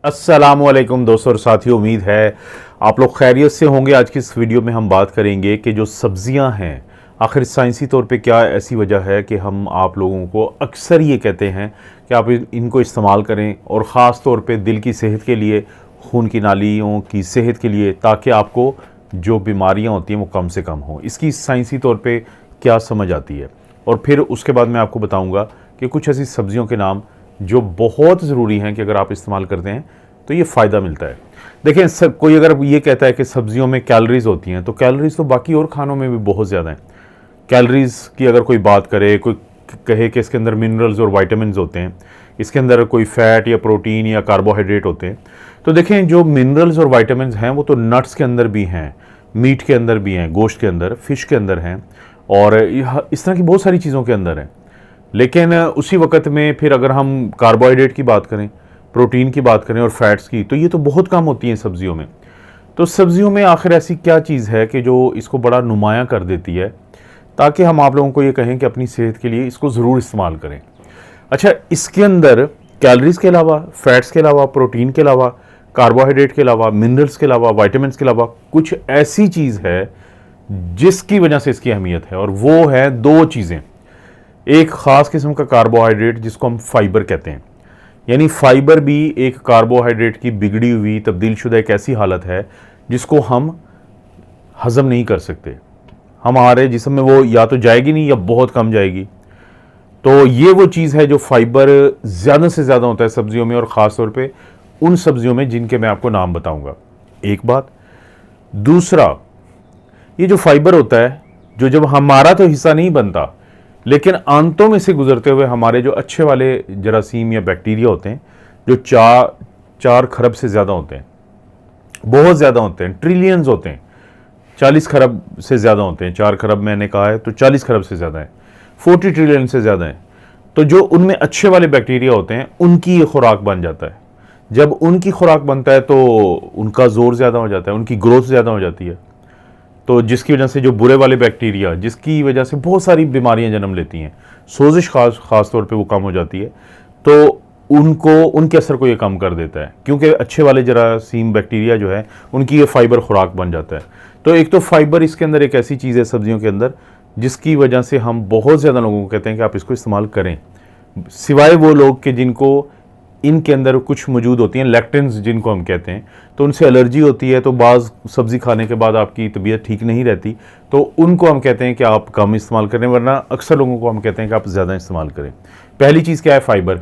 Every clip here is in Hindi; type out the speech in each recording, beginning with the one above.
अस्सलामुअलैकुम दोस्तों और साथियों, उम्मीद है आप लोग खैरियत से होंगे। आज की इस वीडियो में हम बात करेंगे कि जो सब्जियां हैं आखिर साइंसी तौर पे क्या ऐसी वजह है कि हम आप लोगों को अक्सर ये कहते हैं कि आप इनको इस्तेमाल करें, और ख़ास तौर पे दिल की सेहत के लिए, खून की नालियों की सेहत के लिए, ताकि आपको जो बीमारियां होती हैं वो कम से कम हों। इसकी साइंसी तौर पे क्या समझ आती है, और फिर उसके बाद मैं आपको बताऊंगा कि कुछ ऐसी सब्जियों के नाम जो बहुत ज़रूरी हैं कि अगर आप इस्तेमाल करते हैं तो ये फ़ायदा मिलता है। देखें, सब कोई अगर ये कहता है कि सब्जियों में कैलोरीज होती हैं, तो कैलोरीज तो बाकी और खानों में भी बहुत ज़्यादा हैं। कैलोरीज की अगर कोई बात करे, कोई कहे कि इसके अंदर मिनरल्स और वाइटामिन होते हैं, इसके अंदर कोई फ़ैट या प्रोटीन या कार्बोहाइड्रेट होते हैं, तो देखें जो मिनरल्स और वाइटामिन हैं वो तो नट्स के अंदर भी हैं, मीट के अंदर भी हैं, गोश्त के अंदर, फ़िश के अंदर हैं, और इस तरह की बहुत सारी चीज़ों के अंदर हैं। लेकिन उसी वक्त में फिर अगर हम कार्बोहाइड्रेट की बात करें, प्रोटीन की बात करें और फैट्स की, तो ये तो बहुत कम होती हैं सब्जियों में। तो सब्जियों में आखिर ऐसी क्या चीज़ है कि जो इसको बड़ा नुमायाँ कर देती है, ताकि हम आप लोगों को ये कहें कि अपनी सेहत के लिए इसको ज़रूर इस्तेमाल करें। अच्छा, इसके अंदर कैलोरीज के अलावा, फैट्स के अलावा, प्रोटीन के अलावा, कार्बोहाइड्रेट के अलावा, मिनरल्स के अलावा, वाइटामिन के अलावा कुछ ऐसी चीज़ है जिसकी वजह से इसकी अहमियत है, और वो है दो चीज़ें। एक ख़ास किस्म का कार्बोहाइड्रेट जिसको हम फाइबर कहते हैं, यानी फाइबर भी एक कार्बोहाइड्रेट की बिगड़ी हुई, तब्दील शुदा एक ऐसी हालत है जिसको हम हज़म नहीं कर सकते। हमारे जिस्म में वो या तो जाएगी नहीं या बहुत कम जाएगी। तो ये वो चीज़ है जो फाइबर ज़्यादा से ज़्यादा होता है सब्जियों में, और ख़ास तौर पे उन सब्जियों में जिनके मैं आपको नाम बताऊंगा। एक बात। दूसरा, ये जो फाइबर होता है, जो जब हमारा तो हिस्सा नहीं बनता, लेकिन आंतों में से गुजरते हुए हमारे जो अच्छे वाले जरासीम या बैक्टीरिया होते हैं, जो 4 खरब से ज़्यादा होते हैं, बहुत ज़्यादा होते हैं, ट्रिलियंस होते हैं, 40 खरब से ज़्यादा होते हैं। 4 खरब मैंने कहा है तो 40 खरब से ज़्यादा है, 40 ट्रिलियन से ज़्यादा है। तो जो उनमें अच्छे वाले बैक्टीरिया होते हैं, उनकी ये खुराक बन जाता है। जब उनकी खुराक बनता है तो उनका जोर ज़्यादा हो जाता है, उनकी ग्रोथ ज़्यादा हो जाती है। तो जिसकी वजह से जो बुरे वाले बैक्टीरिया, जिसकी वजह से बहुत सारी बीमारियां जन्म लेती हैं, सोजिश खास तौर पे वो कम हो जाती है, तो उनके असर को ये कम कर देता है, क्योंकि अच्छे वाले जरासीम बैक्टीरिया जो है उनकी ये फाइबर खुराक बन जाता है। तो एक तो फाइबर इसके अंदर एक ऐसी चीज़ है सब्जियों के अंदर जिसकी वजह से हम बहुत ज़्यादा लोगों को कहते हैं कि आप इसको इस्तेमाल करें, सिवाय वो लोग कि जिनको इनके अंदर कुछ मौजूद होती हैं, लैक्टेंस जिनको हम कहते हैं, तो उनसे एलर्जी होती है, तो बाज़ सब्ज़ी खाने के बाद आपकी तबीयत ठीक नहीं रहती, तो उनको हम कहते हैं कि आप कम इस्तेमाल करें, वरना अक्सर लोगों को हम कहते हैं कि आप ज़्यादा इस्तेमाल करें। पहली चीज़ क्या है? फाइबर।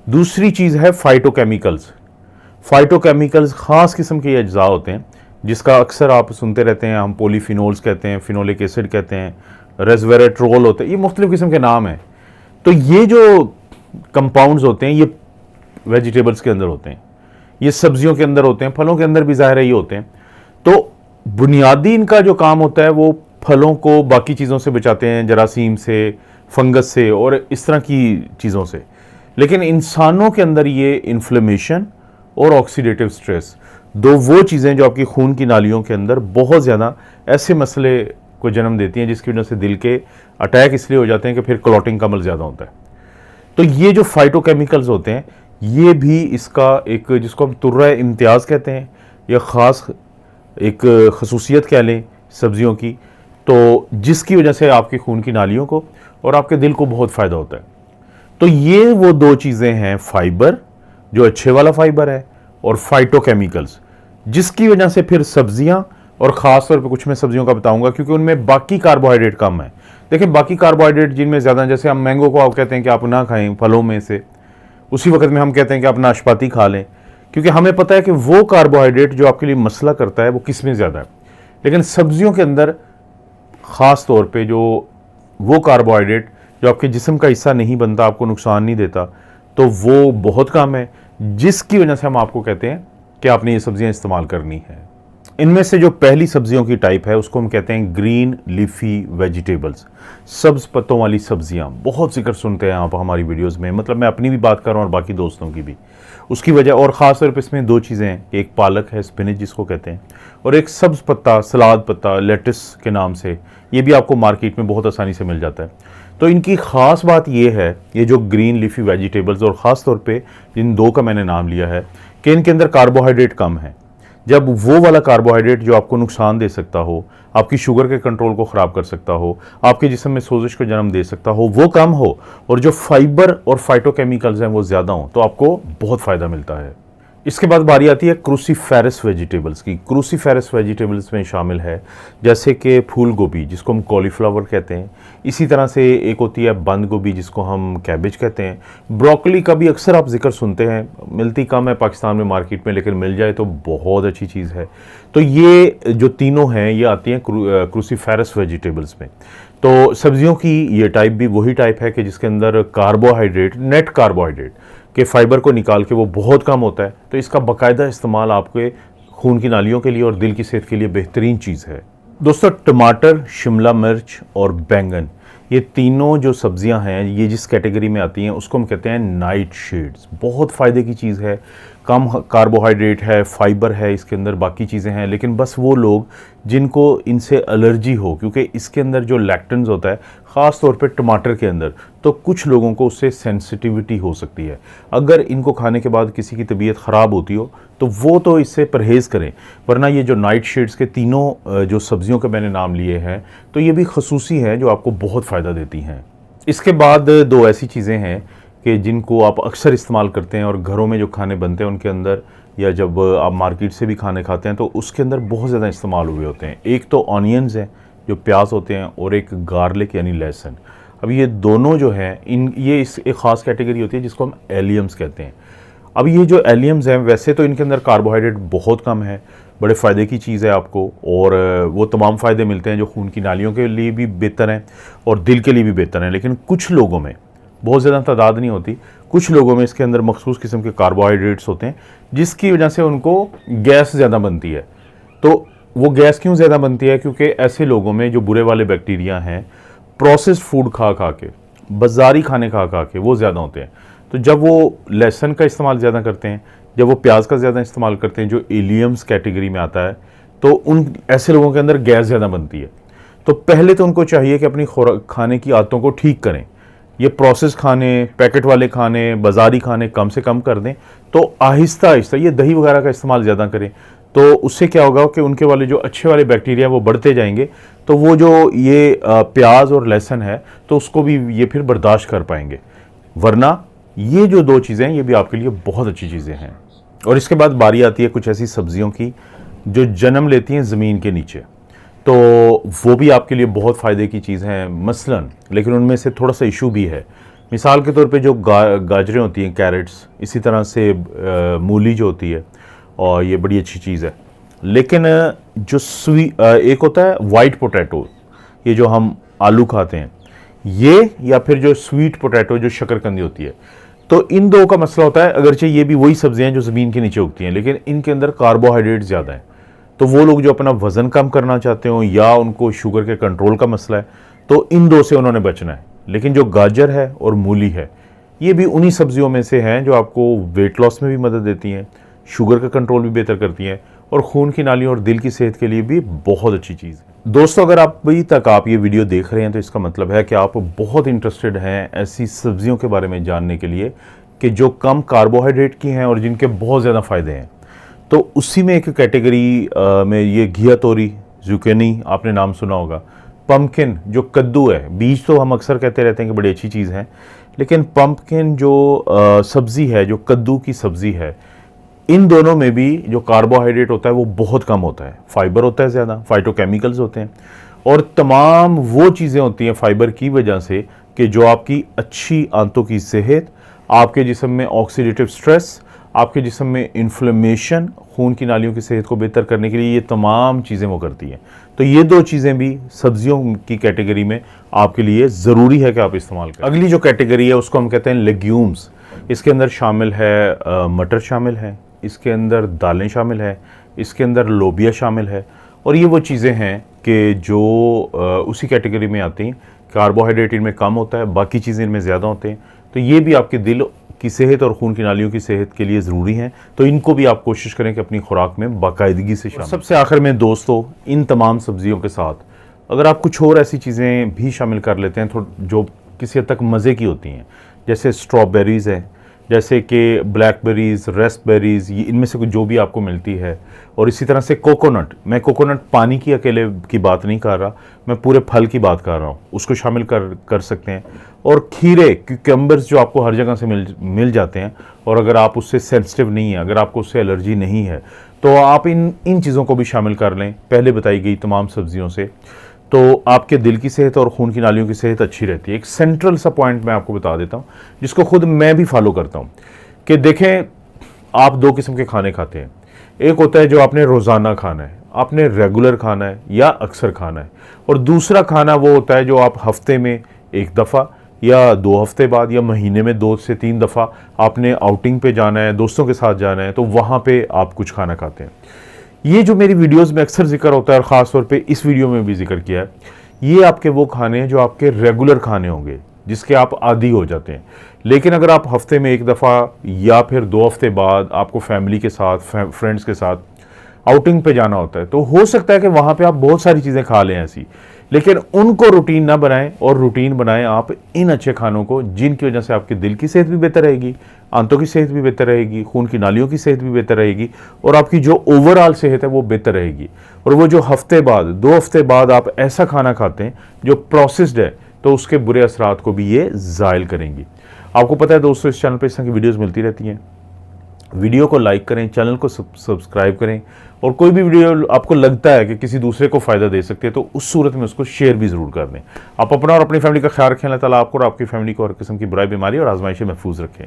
दूसरी चीज़ है फाइटोकेमिकल्स। फाइटोकेमिकल्स ख़ास किस्म के अज्जा होते हैं जिसका अक्सर आप सुनते रहते हैं, हम पॉलीफिनोल्स कहते हैं, फिनोलिक एसिड कहते हैं, रेसवेरेट्रोल होते हैं, ये मुख्तलिफ़ किस्म के नाम हैं। तो ये जो कंपाउंड्स होते हैं ये वेजिटेबल्स के अंदर होते हैं, ये सब्जियों के अंदर होते हैं, फलों के अंदर भी ज़ाहिर है ये होते हैं। तो बुनियादी इनका जो काम होता है वो फलों को बाकी चीज़ों से बचाते हैं, जरासीम से, फंगस से और इस तरह की चीज़ों से। लेकिन इंसानों के अंदर ये इन्फ्लेमेशन और ऑक्सीडेटिव स्ट्रेस, दो वो चीज़ें जो आपकी खून की नालियों के अंदर बहुत ज़्यादा ऐसे मसले को जन्म देती हैं जिसकी वजह से दिल के अटैक इसलिए हो जाते हैं कि फिर क्लॉटिंग का अमल ज़्यादा होता है। तो ये जो फाइटोकेमिकल्स होते हैं ये भी इसका एक, जिसको हम तुर्रा इम्तियाज़ कहते हैं, या ख़ास एक खसूसियत कह लें सब्जियों की, तो जिसकी वजह से आपकी खून की नालियों को और आपके दिल को बहुत फ़ायदा होता है। तो ये वो दो चीज़ें हैं, फाइबर जो अच्छे वाला फाइबर है, और फाइटोकेमिकल्स जिसकी वजह से फिर सब्जियां, और ख़ास तौर पे कुछ मैं सब्जियों का बताऊंगा क्योंकि उनमें बाकी कार्बोहाइड्रेट कम है। देखिए, बाकी कार्बोहाइड्रेट जिनमें ज़्यादा, जैसे हम मैंगो को आप कहते हैं कि आप ना खाएं फलों में से, उसी वक्त में हम कहते हैं कि आप नाशपाती खा लें, क्योंकि हमें पता है कि वो कार्बोहाइड्रेट जो आपके लिए मसला करता है वो किस में ज़्यादा है। लेकिन सब्जियों के अंदर ख़ास तौर पे जो वो कार्बोहाइड्रेट जो आपके जिस्म का हिस्सा नहीं बनता, आपको नुकसान नहीं देता, तो वो बहुत कम है, जिसकी वजह से हम आपको कहते हैं कि आपने ये सब्जियां इस्तेमाल करनी है। इनमें से जो पहली सब्जियों की टाइप है उसको हम कहते हैं ग्रीन लीफी वेजिटेबल्स, सब्ज़ पत्तों वाली सब्जियां। बहुत जिक्र सुनते हैं आप हमारी वीडियोस में, मतलब मैं अपनी भी बात कर रहा हूँ और बाकी दोस्तों की भी। उसकी वजह, और ख़ास तौर पर इसमें दो चीज़ें हैं, एक पालक है, स्पिनच जिसको कहते हैं, और एक सब्ज़ पत्ता, सलाद पत्ता, लेटिस के नाम से, ये भी आपको मार्केट में बहुत आसानी से मिल जाता है। तो इनकी ख़ास बात ये है, ये जो ग्रीन लीफी वेजिटेबल्स, और ख़ास तौर पे इन दो का मैंने नाम लिया है कि इनके अंदर कार्बोहाइड्रेट कम है। जब वो वाला कार्बोहाइड्रेट जो आपको नुकसान दे सकता हो, आपकी शुगर के कंट्रोल को ख़राब कर सकता हो, आपके जिस्म में सोजिश को जन्म दे सकता हो, वो कम हो और जो फाइबर और फाइटोकेमिकल्स हैं वो ज़्यादा हों, तो आपको बहुत फ़ायदा मिलता है। इसके बाद बारी आती है क्रूसीफेरस वेजिटेबल्स की। क्रूसीफेरस वेजिटेबल्स में शामिल है जैसे कि फूल गोभी जिसको हम कॉलीफ्लावर कहते हैं, इसी तरह से एक होती है बंद गोभी जिसको हम कैबेज कहते हैं। ब्रोकली का भी अक्सर आप जिक्र सुनते हैं, मिलती कम है पाकिस्तान में मार्केट में, लेकिन मिल जाए तो बहुत अच्छी चीज़ है। तो ये जो तीनों हैं ये आती हैं क्रूसीफेरस वेजिटेबल्स में। तो सब्जियों की ये टाइप भी वही टाइप है कि जिसके अंदर कार्बोहाइड्रेट, नेट कार्बोहाइड्रेट के फाइबर को निकाल के वो बहुत कम होता है। तो इसका बाकायदा इस्तेमाल आपके खून की नालियों के लिए और दिल की सेहत के लिए बेहतरीन चीज़ है। दोस्तों, टमाटर, शिमला मिर्च और बैंगन, ये तीनों जो सब्जियां हैं ये जिस कैटेगरी में आती हैं उसको हम कहते हैं नाइट शेड्स। बहुत फ़ायदे की चीज़ है, कम कार्बोहाइड्रेट है, फाइबर है इसके अंदर, बाकी चीज़ें हैं, लेकिन बस वो लोग जिनको इनसे एलर्जी हो, क्योंकि इसके अंदर जो लैक्टन्स होता है ख़ास तौर पे टमाटर के अंदर, तो कुछ लोगों को उससे सेंसिटिविटी हो सकती है। अगर इनको खाने के बाद किसी की तबीयत ख़राब होती हो तो वो तो इससे परहेज़ करें, वरना ये जो नाइट शेड्स के तीनों जो सब्जियों के मैंने नाम लिए हैं तो ये भी खसूसी हैं जो आपको बहुत फ़ायदा देती हैं। इसके बाद दो ऐसी चीज़ें हैं कि जिनको आप अक्सर इस्तेमाल करते हैं और घरों में जो खाने बनते हैं उनके अंदर, या जब आप मार्केट से भी खाने खाते हैं तो उसके अंदर बहुत ज़्यादा इस्तेमाल हुए होते हैं। एक तो ऑनियंस हैं जो प्याज होते हैं, और एक गार्लिक यानी लहसुन। अब ये दोनों जो हैं ये इस एक ख़ास कैटेगरी होती है जिसको हम एलियम्स कहते हैं। अब ये जो एलियम्स हैं वैसे तो इनके अंदर कार्बोहाइड्रेट बहुत कम है, बड़े फ़ायदे की चीज़ है आपको, और वो तमाम फ़ायदे मिलते हैं जो खून की नालियों के लिए भी बेहतर हैं और दिल के लिए भी बेहतर हैं। लेकिन कुछ लोगों में, बहुत ज़्यादा तादाद नहीं होती, कुछ लोगों में इसके अंदर मखसूस किस्म के कार्बोहाइड्रेट्स होते हैं जिसकी वजह से उनको गैस ज़्यादा बनती है। तो वो गैस क्यों ज़्यादा बनती है? क्योंकि ऐसे लोगों में जो बुरे वाले बैक्टीरिया हैं प्रोसेस्ड फूड खा खा के, बाज़ारी खाने खा खा के वो ज़्यादा होते हैं। तो जब वो लहसुन का इस्तेमाल ज़्यादा करते हैं, जब वो प्याज का ज़्यादा इस्तेमाल करते हैं जो एलियम्स कैटेगरी में आता है, तो उन ऐसे लोगों के अंदर गैस ज़्यादा बनती है। तो पहले तो उनको चाहिए कि अपनी खाने की आदतों को ठीक करें, ये प्रोसेस खाने, पैकेट वाले खाने, बाज़ारी खाने कम से कम कर दें। तो आहिस्ता आहिस्ता ये दही वगैरह का इस्तेमाल ज़्यादा करें, तो उससे क्या होगा कि उनके वाले जो अच्छे वाले बैक्टीरिया वो बढ़ते जाएंगे, तो वो जो ये प्याज और लहसुन है तो उसको भी ये फिर बर्दाश्त कर पाएंगे। वरना ये जो दो चीज़ें हैं ये भी आपके लिए बहुत अच्छी चीज़ें हैं। और इसके बाद बारी आती है कुछ ऐसी सब्जियों की जो जन्म लेती हैं ज़मीन के नीचे, तो वो भी आपके लिए बहुत फ़ायदे की चीज़ हैं मसलन, लेकिन उनमें से थोड़ा सा इशू भी है। मिसाल के तौर पे जो गाजरें होती हैं, कैरेट्स, इसी तरह से मूली जो होती है, और ये बड़ी अच्छी चीज़ है। लेकिन जो एक होता है वाइट पोटैटो, ये जो हम आलू खाते हैं, ये या फिर जो स्वीट पोटैटो जो शकरकंदी होती है, तो इन दो का मसला होता है। अगरचे ये भी वही सब्जियां जो ज़मीन के नीचे उगती हैं, लेकिन इनके अंदर कार्बोहाइड्रेट ज़्यादा है। तो वो लोग जो अपना वज़न कम करना चाहते हो या उनको शुगर के कंट्रोल का मसला है, तो इन दो से उन्होंने बचना है। लेकिन जो गाजर है और मूली है, ये भी उन्हीं सब्जियों में से हैं जो आपको वेट लॉस में भी मदद देती हैं, शुगर का कंट्रोल भी बेहतर करती हैं, और खून की नालियों और दिल की सेहत के लिए भी बहुत अच्छी चीज़ है। दोस्तों, अगर अभी तक आप ये वीडियो देख रहे हैं तो इसका मतलब है कि आप बहुत इंटरेस्टेड हैं ऐसी सब्जियों के बारे में जानने के लिए कि जो कम कार्बोहाइड्रेट की हैं और जिनके बहुत ज़्यादा फ़ायदे हैं। तो उसी में एक कैटेगरी में ये घिया तोरी, जुकेनी आपने नाम सुना होगा, पम्पकिन जो कद्दू है, बीज तो हम अक्सर कहते रहते हैं कि बड़ी अच्छी चीज़ है, लेकिन पम्पकिन जो सब्ज़ी है, जो कद्दू की सब्ज़ी है, इन दोनों में भी जो कार्बोहाइड्रेट होता है वो बहुत कम होता है, फाइबर होता है ज़्यादा, फाइटोकेमिकल्स होते हैं, और तमाम वो चीज़ें होती हैं फाइबर की वजह से कि जो आपकी अच्छी आंतों की सेहत, आपके जिस्म में ऑक्सीडेटिव स्ट्रेस, आपके जिस्म में इन्फ्लेमेशन, खून की नालियों की सेहत को बेहतर करने के लिए ये तमाम चीज़ें वो करती हैं। तो ये दो चीज़ें भी सब्जियों की कैटेगरी में आपके लिए ज़रूरी है कि आप इस्तेमाल करें। अगली जो कैटेगरी है उसको हम कहते हैं लेग्यूम्स। इसके अंदर शामिल है मटर शामिल है, इसके अंदर दालें शामिल है, इसके अंदर लोबिया शामिल है, और ये वो चीज़ें हैं कि जो उसी कैटेगरी में आती हैं। कार्बोहाइड्रेट इनमें कम होता है, बाकी चीज़ें इनमें ज़्यादा होते हैं, तो ये भी आपके दिल की सेहत और खून की नालियों की सेहत के लिए ज़रूरी हैं। तो इनको भी आप कोशिश करें कि अपनी खुराक में बाकायदगी से शामिल। सबसे आखिर में दोस्तों, इन तमाम सब्जियों के साथ अगर आप कुछ और ऐसी चीज़ें भी शामिल कर लेते हैं जो किसी हद तक मज़े की होती हैं, जैसे स्ट्रॉबेरीज़ है, जैसे कि ब्लैकबेरीज़, रेस्पबेरीज़, ये इनमें से जो भी आपको मिलती है। और इसी तरह से कोकोनट, मैं कोकोनट पानी की अकेले की बात नहीं कर रहा, मैं पूरे फल की बात कर रहा हूँ, उसको शामिल कर सकते हैं। और खीरे, क्यूकम्बर्स जो आपको हर जगह से मिल जाते हैं, और अगर आप उससे सेंसिटिव नहीं है, अगर आपको उससे एलर्जी नहीं है, तो आप इन चीज़ों को भी शामिल कर लें पहले बताई गई तमाम सब्जियों से। तो आपके दिल की सेहत और खून की नालियों की सेहत अच्छी रहती है। एक सेंट्रल सा पॉइंट मैं आपको बता देता हूँ, जिसको खुद मैं भी फॉलो करता हूँ, कि देखें, आप दो किस्म के खाने खाते हैं। एक होता है जो आपने रोज़ाना खाना है, आपने रेगुलर खाना है या अक्सर खाना है, और दूसरा खाना वो होता है जो आप हफ्ते में एक दफ़ा या 2 हफ्ते बाद या महीने में 2 से 3 दफ़ा आपने आउटिंग पे जाना है, दोस्तों के साथ जाना है, तो वहाँ पे आप कुछ खाना खाते हैं। ये जो मेरी वीडियोस में अक्सर जिक्र होता है और ख़ास तौर पे इस वीडियो में भी जिक्र किया है, ये आपके वो खाने हैं जो आपके रेगुलर खाने होंगे, जिसके आप आदी हो जाते हैं। लेकिन अगर आप हफ्ते में एक दफ़ा या फिर 2 हफ्ते बाद आपको फैमिली के साथ, फ्रेंड्स के साथ आउटिंग पे जाना होता है, तो हो सकता है कि वहाँ पे आप बहुत सारी चीज़ें खा लें ऐसी, लेकिन उनको रूटीन ना बनाएं, और रूटीन बनाएं आप इन अच्छे खानों को, जिनकी वजह से आपके दिल की सेहत भी बेहतर रहेगी, आंतों की सेहत भी बेहतर रहेगी, खून की नालियों की सेहत भी बेहतर रहेगी, और आपकी जो ओवरऑल सेहत है वो बेहतर रहेगी। और वो जो हफ्ते बाद, 2 हफ्ते बाद आप ऐसा खाना खाते हैं जो प्रोसेस्ड है, तो उसके बुरे असरात को भी ये ज़ायल करेंगी। आपको पता है दोस्तों, इस चैनल पर इस तरह की वीडियोज़ मिलती रहती हैं। वीडियो को लाइक करें, चैनल को सब्सक्राइब करें, और कोई भी वीडियो आपको लगता है कि किसी दूसरे को फ़ायदा दे सकती है, तो उस सूरत में उसको शेयर भी ज़रूर कर दें। आप अपना और अपनी फैमिली का ख्याल रखें। अल्लाह ताला आपको और आपकी फैमिली को हर किस्म की बुराई, बीमारी और आजमाइश से महफूज रखें।